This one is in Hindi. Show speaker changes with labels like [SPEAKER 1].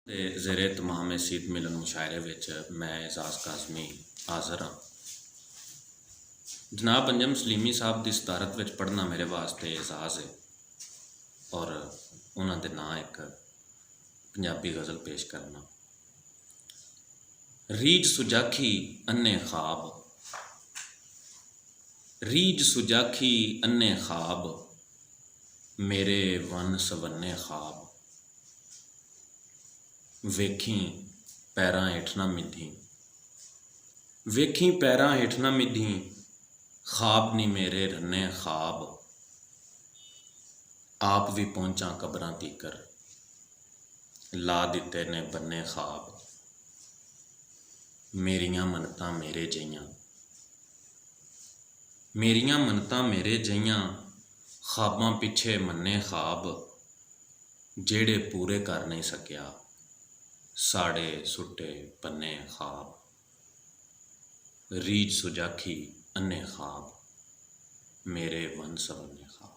[SPEAKER 1] ते ज़ेरे तमाम सीत मिलन मुशायरे विच मैं एजाज़ काज़मी हाज़र हाँ। जनाब अंजम सलीमी साहब की सदारत विच पढ़ना मेरे वास्ते एजाज़ है और उन्हां दे नां एक पंजाबी गज़ल पेश करना। रीझ सुजाखी अन्ने ख्वाब, रीझ सुजाखी अन्ने ख्वाब, मेरे वन सवन्ने ख्वाब। वेखी पैरां हेठ ना मिधी, वेखी पैरां हेठ ना मिधी, ख्वाब नी मेरे रन्ने ख्वाब। आप भी पहुंचा कबरां तीकर, ला दिते ने बन्ने ख्वाब। मेरियां मन्नतां मेरे जइयां, मेरियां मन्नतां मेरे जइयां, ख्वाबां पिछे मन्ने ख्वाब। जेड़े पूरे कर नहीं सकिया, साड़े सुट्टे पन्ने ख्वाब। रीझ सुजाखी अन्ने ख्वाब, मेरे वन सवन्ने ख्वाब।